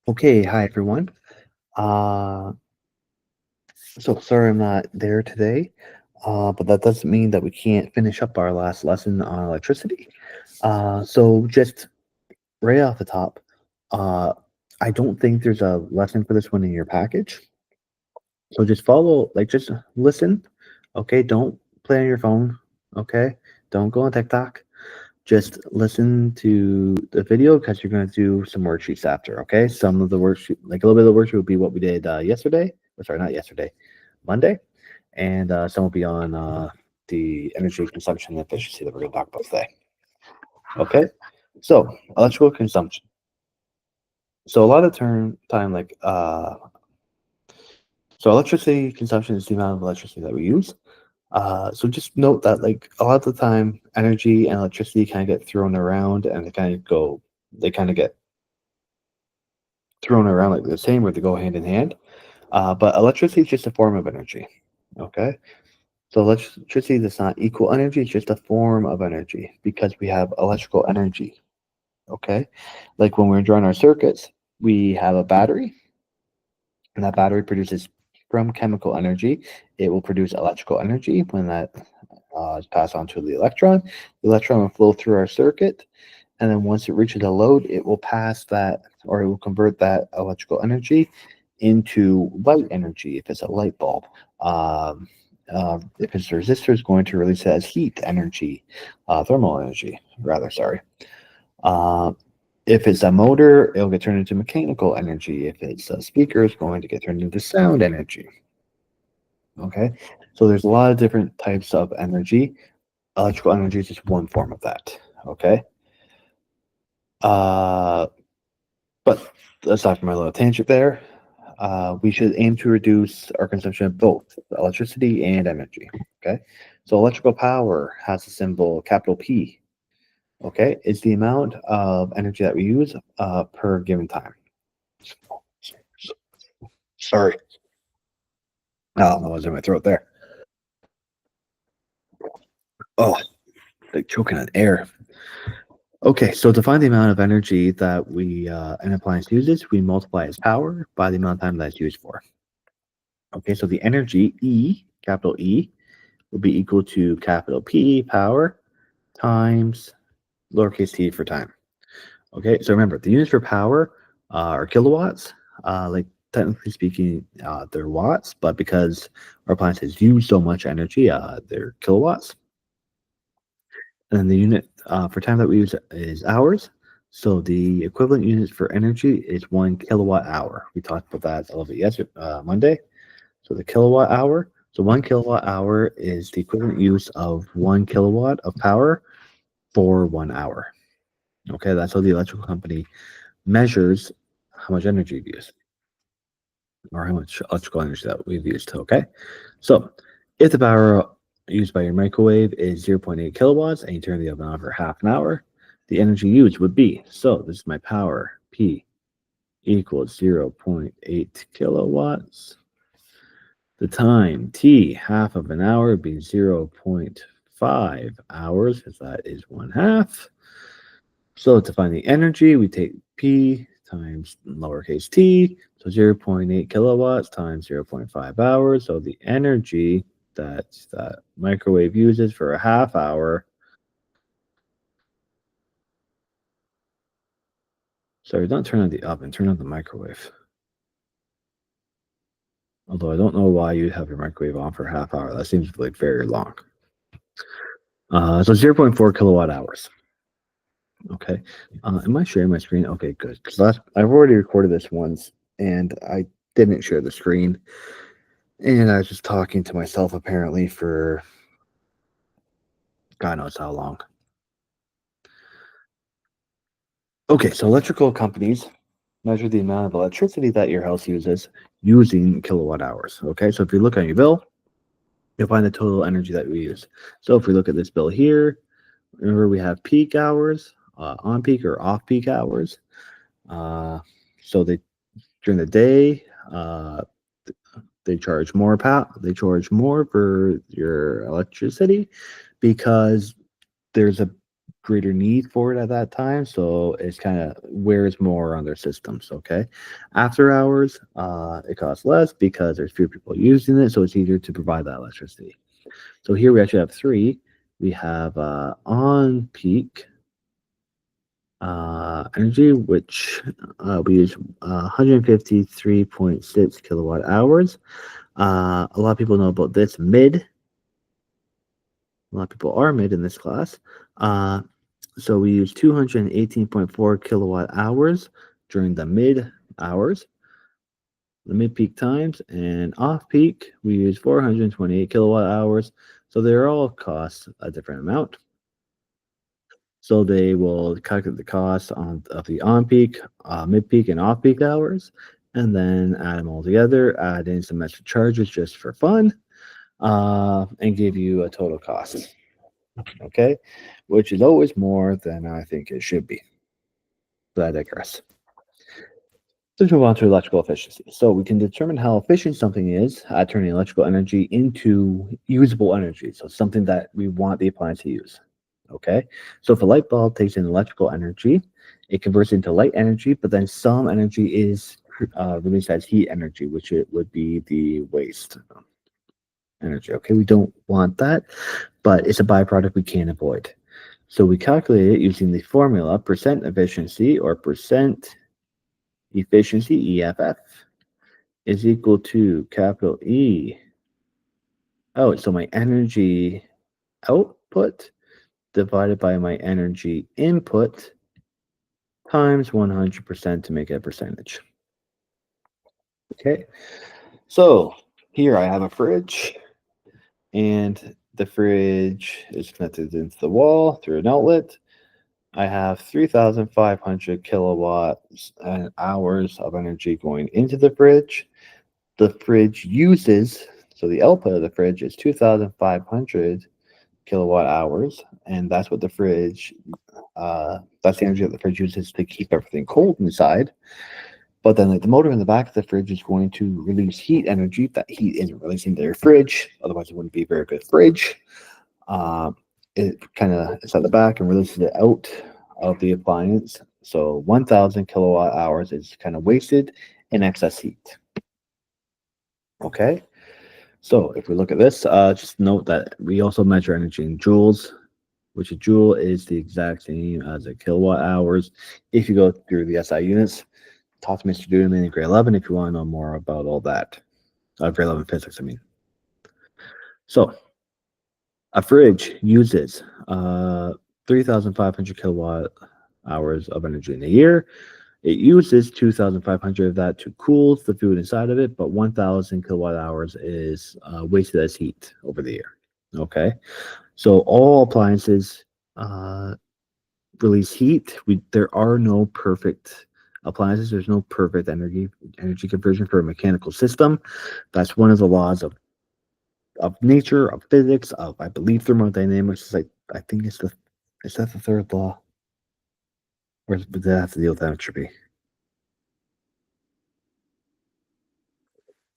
Okay, hi everyone. Uh, so sorry I'm not there today, but that doesn't mean that we can't finish up our last lesson on electricity. So just right off the top, uh, I don't think there's a lesson for this one in your package. So just follow, like, just listen. Okay, don't play on your phone. Okay, don't go on TikTok. Just listen to the video because you're going to do some worksheets after. Okay, some of the worksheet, like a little bit of the worksheet, would be what we did yesterday. Or sorry, not yesterday, Monday, and some will be on the energy consumption and efficiency that we're going to talk about today. Okay, so electrical consumption. So a lot of time, so electricity consumption is the amount of electricity that we use. So just note that like a lot of the time, energy and electricity kind of get thrown around, and they kind of get thrown around like the same, or they go hand in hand. But electricity is just a form of energy. Okay, so electricity does not equal energy; it's just a form of energy because we have electrical energy. Okay, like when we're drawing our circuits, we have a battery, and that battery produces from chemical energy. It will produce electrical energy when that is passed on to the electron. The electron will flow through our circuit, and then once it reaches a load, it will pass that, or it will convert that electrical energy into light energy if it's a light bulb. Um, if it's a resistor, it's going to release it as heat energy, thermal energy, rather, sorry. Uh, if it's a motor, it'll get turned into mechanical energy. If it's a speaker, it's going to get turned into sound energy. Okay, so there's a lot of different types of energy. Electrical energy is just one form of that. Okay, uh, but aside from my little tangent there, we should aim to reduce our consumption of both electricity and energy. Okay, so electrical power has a symbol capital P. Okay, it's the amount of energy that we use per given time. Sorry, oh, that was in my throat there. Oh, like choking on air. Okay, so to find the amount of energy that an appliance uses, we multiply its power by the amount of time that it's used for. Okay, so the energy E, capital E, will be equal to capital P power times lowercase t for time. Okay, so remember the units for power are kilowatts. Like technically speaking, they're watts, but because our appliance has used so much energy, they're kilowatts. And then the unit for time that we use is hours. So the equivalent units for energy is 1 kilowatt hour. We talked about that a little bit yesterday, Monday. So the kilowatt hour. So 1 kilowatt hour is the equivalent use of 1 kilowatt of power for 1 hour. Okay, that's how the electrical company measures how much energy we use or how much electrical energy that we've used. Okay, so if the power used by your microwave is 0.8 kilowatts and you turn the oven on for half an hour, the energy used would be, so this is my power, P equals 0.8 kilowatts. The time, T, half of an hour would be 0.5 hours, because that is 1/2. So to find the energy, we take P times lowercase t, so 0.8 kilowatts times 0.5 hours. So the energy that microwave uses for a half hour. Sorry, don't turn on the oven, turn on the microwave. Although I don't know why you'd have your microwave on for a half hour. That seems like very long. So 0.4 kilowatt hours. Okay. Am I sharing my screen? Okay, good. Because I've already recorded this once and I didn't share the screen. And I was just talking to myself apparently for God knows how long. Okay, so electrical companies measure the amount of electricity that your house uses using kilowatt hours. Okay, so if you look on your bill, you'll find the total energy that we use. So if we look at this bill here, remember we have peak hours, on peak or off peak hours. So they during the day, they charge more they charge more for your electricity because there's a greater need for it at that time, so it's kind of wears more on their systems. Okay, after hours, it costs less because there's fewer people using it, so it's easier to provide that electricity. So here we actually have three. We have on peak energy, which we use 153.6 kilowatt hours. A lot of people know about this. Mid. A lot of people are mid in this class. So we use 218.4 kilowatt hours during the mid hours, the mid peak times, and off peak we use 428 kilowatt hours. So they're all cost a different amount. So they will calculate the cost of the on peak, mid peak, and off peak hours, and then add them all together, add in some extra charges just for fun, and give you a total cost. Okay, which is always more than I think it should be. But I digress. Let's move on to electrical efficiency. So we can determine how efficient something is at turning electrical energy into usable energy. So something that we want the appliance to use. Okay. So if a light bulb takes in electrical energy, it converts into light energy, but then some energy is released as heat energy, which it would be the waste energy. Okay. We don't want that, but it's a byproduct we can't avoid. So we calculate it using the formula percent efficiency or percent efficiency, EFF, is equal to capital E. Oh, so my energy output divided by my energy input times 100% to make it a percentage. Okay, so here I have a fridge, and the fridge is connected into the wall through an outlet. I have 3,500 kilowatts and hours of energy going into the fridge. The fridge uses, so the output of the fridge is 2,500 kilowatt hours, and that's what the fridge, that's the energy that the fridge uses to keep everything cold inside. But then, like, the motor in the back of the fridge is going to release heat energy. That heat isn't releasing to your fridge, otherwise it wouldn't be a very good fridge. It kind of is at the back and releases it out of the appliance. So 1,000 kilowatt hours is kind of wasted in excess heat. Okay, so if we look at this, just note that we also measure energy in joules, which a joule is the exact same as a kilowatt hours. If you go through the SI units, talk to Mr. Doodleman in grade 11 if you want to know more about all that. Grade 11 physics, I mean. So a fridge uses 3,500 kilowatt hours of energy in a year. It uses 2,500 of that to cool the food inside of it, but 1,000 kilowatt hours is wasted as heat over the year. Okay, so all appliances release heat. There are no perfect appliances. There's no perfect energy conversion for a mechanical system. That's one of the laws of nature, of physics, of, I believe, thermodynamics. It's like, I think is that the third law? Or does that have to deal with entropy?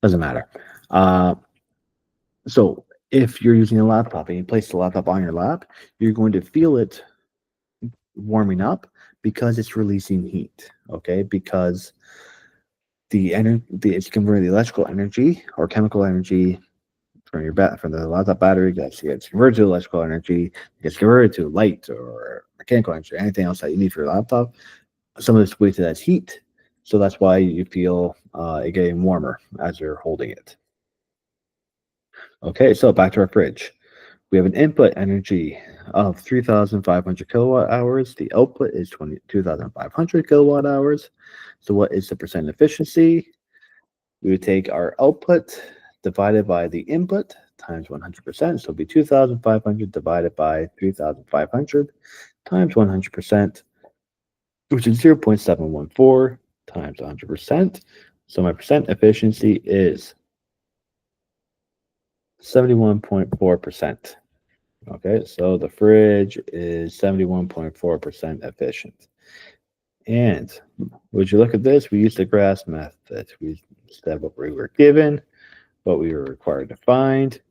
Doesn't matter. So if you're using a laptop and you place the laptop on your lap, you're going to feel it warming up because it's releasing heat. Okay, because it's converting the electrical energy or chemical energy from from the laptop battery gets converted to electrical energy, it gets converted to light or mechanical energy, anything else that you need for your laptop. Some of it's wasted as heat, so that's why you feel it getting warmer as you're holding it. Okay, so back to our fridge. We have an input energy of 3,500 kilowatt hours. The output is 22,500 kilowatt hours. So what is the percent efficiency? We would take our output divided by the input times 100%. So it'll be 2,500 divided by 3,500 times 100%, which is 0.714 times 100%. So my percent efficiency is 71.4%. Okay, so the fridge is 71.4% efficient. And would you look at this? We used the GRASS method. We said what we were given, what we were required to find.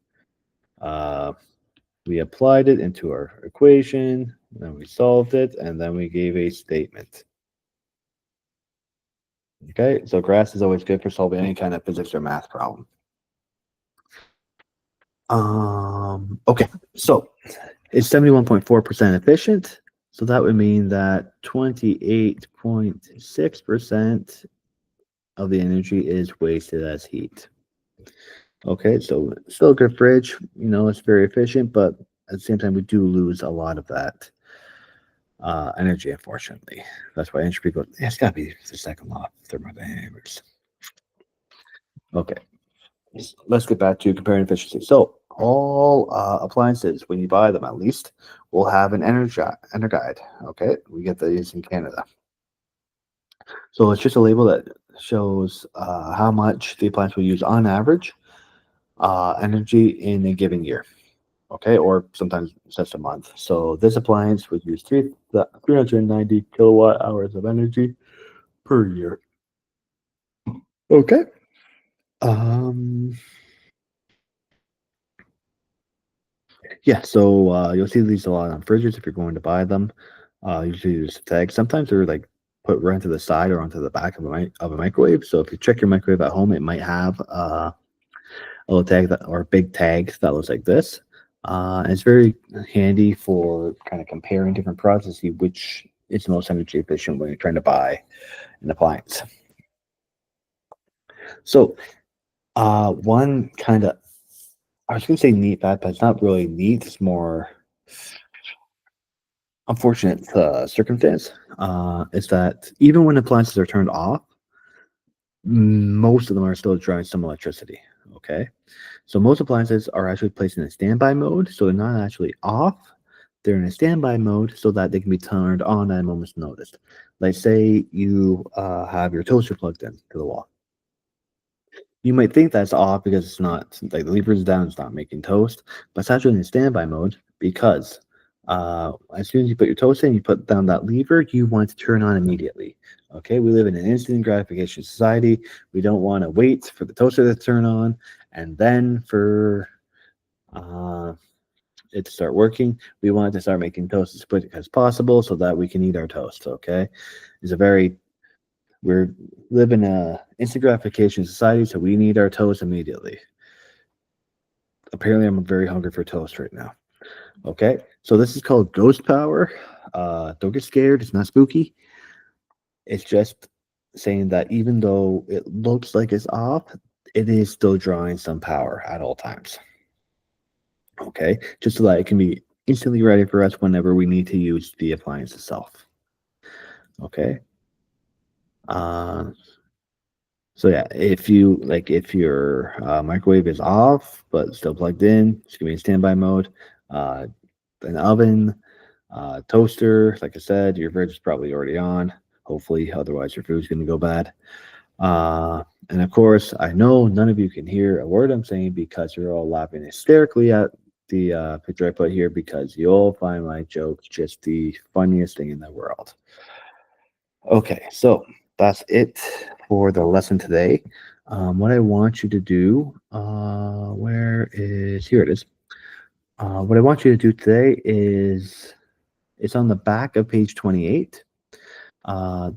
We applied it into our equation. Then we solved it, and then we gave a statement. Okay, so graphs is always good for solving any kind of physics or math problem. Okay, so it's 71.4% efficient. So that would mean that 28.6% of the energy is wasted as heat. Okay, so still a good fridge. It's very efficient, but at the same time, we do lose a lot of that energy, unfortunately. That's why entropy goes. It's got to be the second law of thermodynamics. Okay, let's get back to comparing efficiency. So all appliances, when you buy them at least, will have an energy guide. Okay, we get these in Canada. So it's just a label that shows how much the appliance will use on average energy in a given year. Okay, or sometimes just a month. So this appliance would use 390 kilowatt hours of energy per year. Okay. Yeah, so you'll see these a lot on fridges if you're going to buy them. Usually there's tags. Sometimes they're like put right to the side or onto the back of a microwave. So if you check your microwave at home, it might have a little tag or a big tag that looks like this. And it's very handy for kind of comparing different products to see which is the most energy efficient when you're trying to buy an appliance. So one kind of, I was going to say neat fact, but it's not really neat. It's more unfortunate circumstance is that even when appliances are turned off, most of them are still drawing some electricity. Okay, so most appliances are actually placed in a standby mode, so they're not actually off. They're in a standby mode so that they can be turned on at a moment's notice. Like say you have your toaster plugged in to the wall. You might think that's off because it's not, like the lever is down, it's not making toast, but it's actually in standby mode because as soon as you put your toast in, you put down that lever, you want it to turn on immediately. Okay, we live in an instant gratification society. We don't want to wait for the toaster to turn on and then for it to start working. We want it to start making toast as quick as possible so that we can eat our toast. Okay, it's a very we're living in a instant gratification society, so we need our toast immediately. Apparently, I'm very hungry for toast right now. Okay, so this is called ghost power. Don't get scared; it's not spooky. It's just saying that even though it looks like it's off, it is still drawing some power at all times. Okay, just so that it can be instantly ready for us whenever we need to use the appliance itself. Okay. So yeah, if your microwave is off but still plugged in, it's gonna be in standby mode. An oven, toaster, like I said, your fridge is probably already on. Hopefully, otherwise your food's gonna go bad. And of course, I know none of you can hear a word I'm saying because you're all laughing hysterically at the picture I put here because you'll find my jokes just the funniest thing in the world. Okay, so that's it for the lesson today. What I want you to do, here it is. What I want you to do today is, it's on the back of page 28,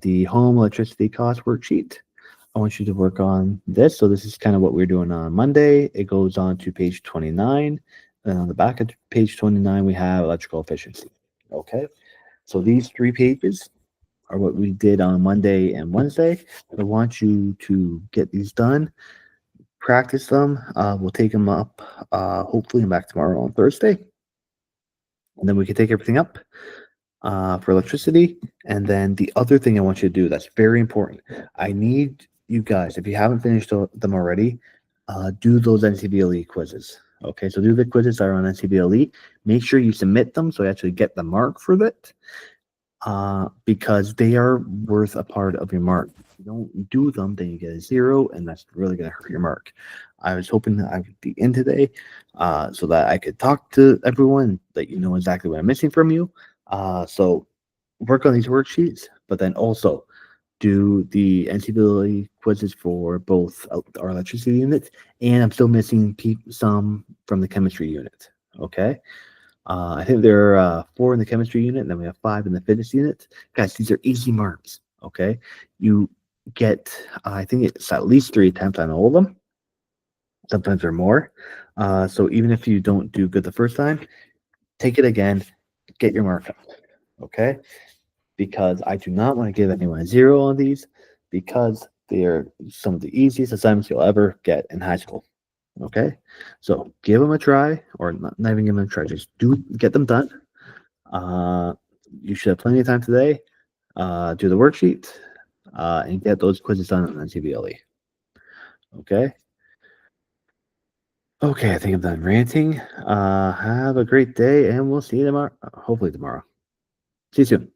the home electricity cost worksheet. I want you to work on this. So this is kind of what we're doing on Monday. It goes on to page 29. And on the back of page 29, we have electrical efficiency. Okay, so these 3 pages are what we did on Monday and Wednesday. I want you to get these done, practice them. We'll take them up hopefully back tomorrow on Thursday. And then we can take everything up for electricity. And then the other thing I want you to do that's very important, I need you guys, if you haven't finished them already, do those NCBLE quizzes. Okay, so do the quizzes that are on NCBLE. Make sure you submit them so you actually get the mark for that. Because they are worth a part of your mark. If you don't do them, then you get a 0, and that's really going to hurt your mark. I was hoping that I would be in today so that I could talk to everyone, that you know exactly what I'm missing from you. So work on these worksheets, but then also do the NCBLE quizzes for both our electricity units, and I'm still missing some from the chemistry unit. Okay. I think there are 4 in the chemistry unit, and then we have 5 in the fitness unit. Guys, these are easy marks, okay? You get, I think it's at least 3 attempts on all of them. Sometimes or more. So even if you don't do good the first time, take it again, get your mark up, okay? Because I do not want to give anyone a 0 on these because they are some of the easiest assignments you'll ever get in high school. Okay, so give them a try, or not even give them a try. Just get them done. You should have plenty of time today. Do the worksheet and get those quizzes done on NCBLE. Okay. Okay, I think I'm done ranting. Have a great day, and we'll see you tomorrow. Hopefully tomorrow. See you soon.